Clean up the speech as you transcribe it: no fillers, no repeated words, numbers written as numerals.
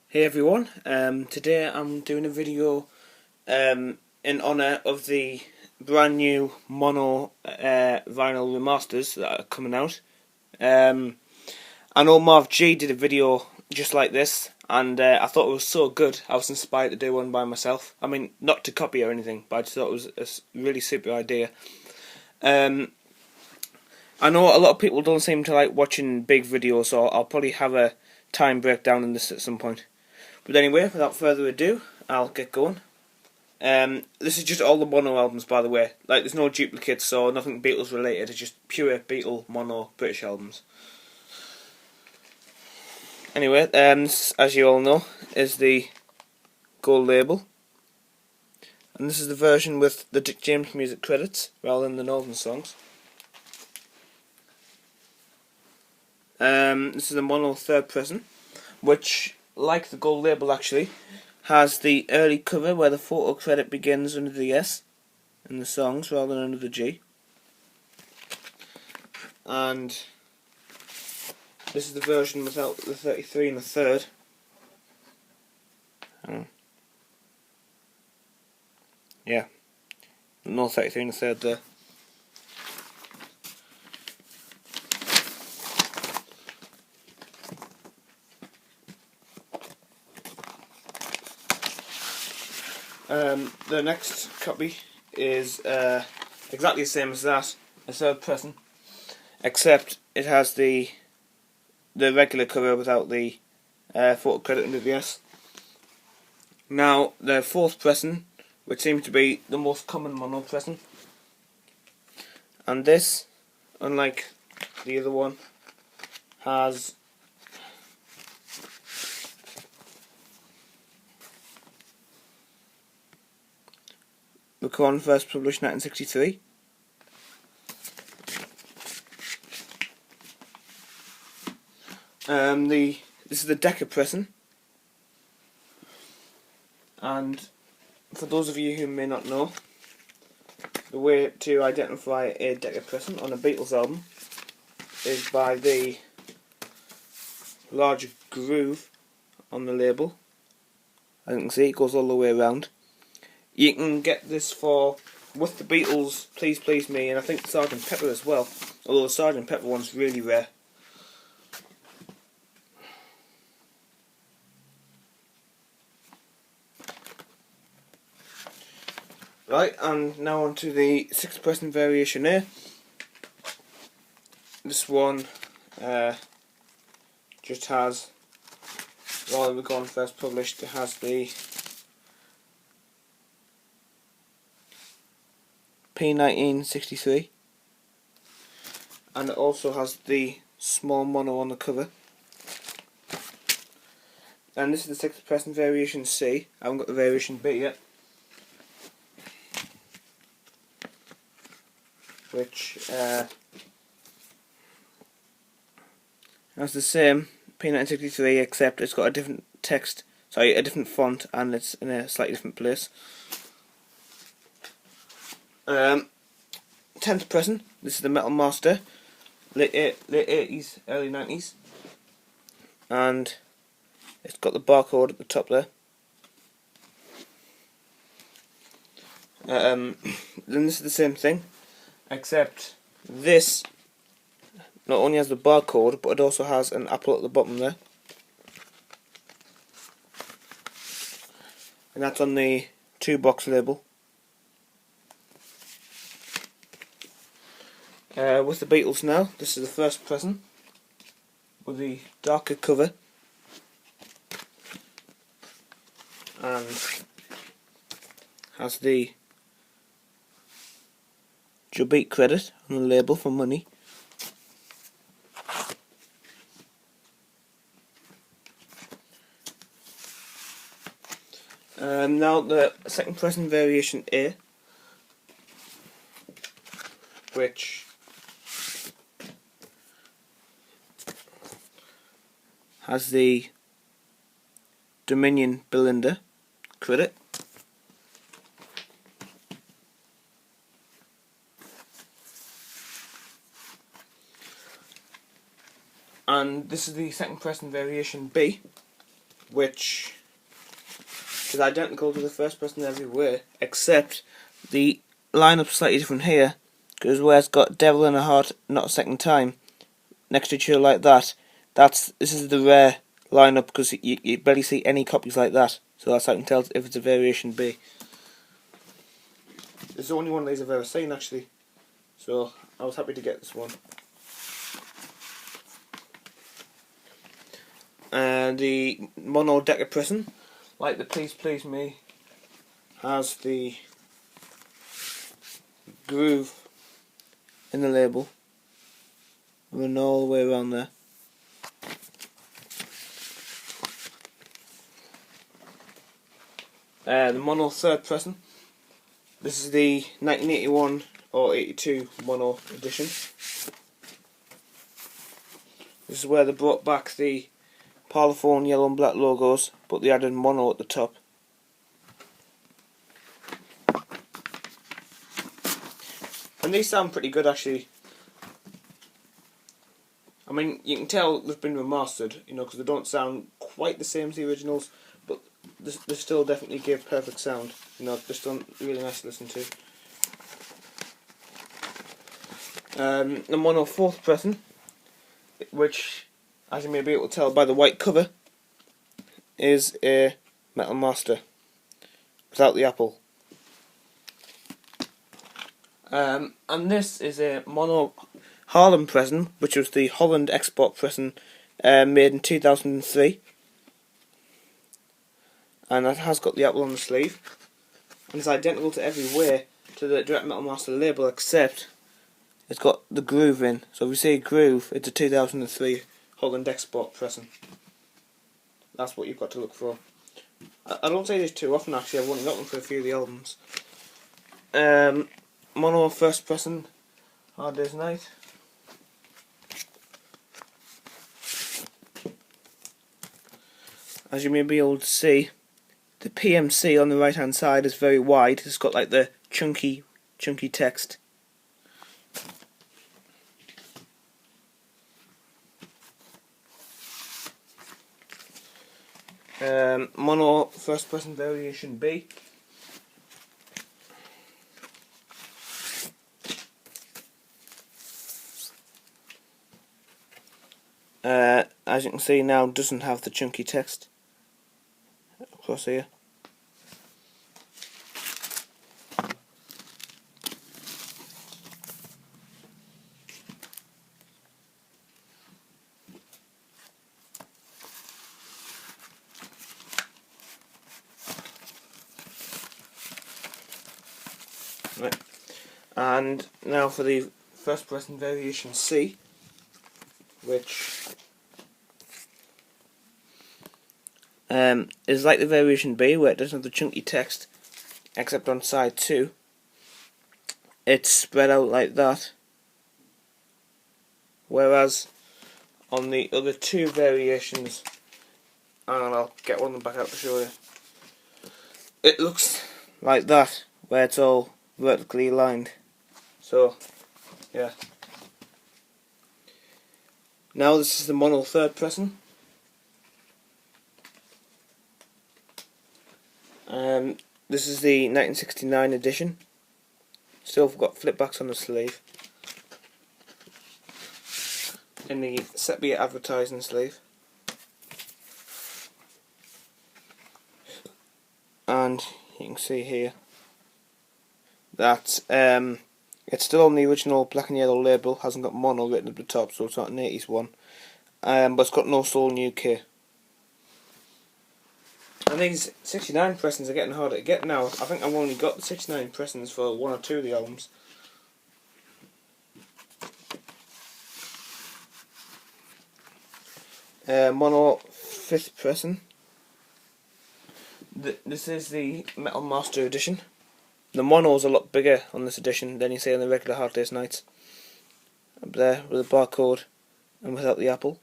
Hey everyone, today I'm doing a video in honour of the brand new mono vinyl remasters that are coming out. I know Marv G did a video just like this, and I thought it was so good I was inspired to do one by myself. I mean, not to copy or anything, but I just thought it was a really super idea. I know a lot of people don't seem to like watching big videos, so I'll probably have a time breakdown in this at some point. But anyway, without further ado, I'll get going. This is just all the mono albums, by the way. Like, there's no duplicates, so nothing Beatles related. It's just pure Beatle mono British albums. Anyway, this, as you all know, is the gold label. And this is the version with the Dick James music credits, rather than the Northern songs. This is the mono third pressing, which, like the gold label actually, has the early cover where the photo credit begins under the S in the songs rather than under the G. And this is the version without the 33 and the third. Yeah, no 33 and the third there. The next copy is exactly the same as that, a third pressing, except it has the regular cover without the photo credit under the S. Now the fourth pressing, which seems to be the most common mono pressing, and this, unlike the other one, has recording first published 1963. This is the Decca pressing, and for those of you who may not know, the way to identify a Decca pressing on a Beatles album is by the large groove on the label. As you can see, it goes all the way around. You can get this with the Beatles, Please Please Me, and I think Sgt. Pepper as well, although the Sgt. Pepper one's really rare. Right, and now on to the sixth pressing variation A. This one just has, rather than recording first published, it has the P1963, and it also has the small mono on the cover. And this is the sixth pressing variation C. I haven't got the variation B yet, which has the same P1963, except it's got a different text, sorry, a different font, and it's in a slightly different place. 10th pressing, this is the Metal Master, late 80s, early 90s, and it's got the barcode at the top there. Then this is the same thing, except this not only has the barcode, but it also has an apple at the bottom there, and that's on the 2-box label. With the Beatles now, this is the first pressing with the darker cover, and has the Beat credit on the label for money. Now the second pressing variation A, which has the Dominion Belinda credit. And this is the second pressing variation B, which is identical to the first person everywhere, except the lineup's slightly different here, because where it's got Devil in a Heart, Not a Second Time next to each other like that, this is the rare lineup, because you barely see any copies like that, so that's how I can tell if it's a variation B. It's the only one of these I've ever seen, actually, so I was happy to get this one. And the mono decker pressing, like the Please Please Me, has the groove in the label running all the way around there. The mono third pressing, this is the 1981 or 82 mono edition. This is where they brought back the Parlophone yellow and black logos, but they added mono at the top. And these sound pretty good, actually. I mean, you can tell they've been remastered, you know, because they don't sound quite the same as the originals, but they still definitely give perfect sound. You know, they're still really nice to listen to. The mono fourth pressing, which, as you may be able to tell by the white cover, is a Metal Master without the apple. And this is a mono Harlem pressing, which was the Holland export pressing made in 2003, and it has got the apple on the sleeve, and it's identical to everywhere to the Direct Metal Master label, except it's got the groove in. So if you see groove, it's a 2003 Holland export pressing. That's what you've got to look for. I don't say this too often, actually. I've only got them for a few of the albums. Mono first pressing, Hard Day's Night. As you may be able to see, the PMC on the right hand side is very wide. It's got like the chunky text. Mono first person variation B. As you can see now, doesn't have the chunky text across here. Right. And now for the first person variation C, which is like the variation B, where it doesn't have the chunky text, except on side 2 it's spread out like that, whereas on the other two variations, and I'll get one of them back out to show you, it looks like that, where it's all vertically lined. So yeah. Now this is the mono third pressing. This is the 1969 edition. Still got flip backs on the sleeve. In the sepia advertising sleeve. And you can see here that it's still on the original black and yellow label, hasn't got mono written at the top, so it's not an 80s one. But it's got no Soul in UK. And these 69 pressings are getting harder to get now. I think I've only got the 69 pressings for one or two of the albums. Mono fifth pressing. This is the Metal Master edition. The mono's a lot bigger on this edition than you see on the regular Hard Day's Nights. Up there with a barcode and without the apple.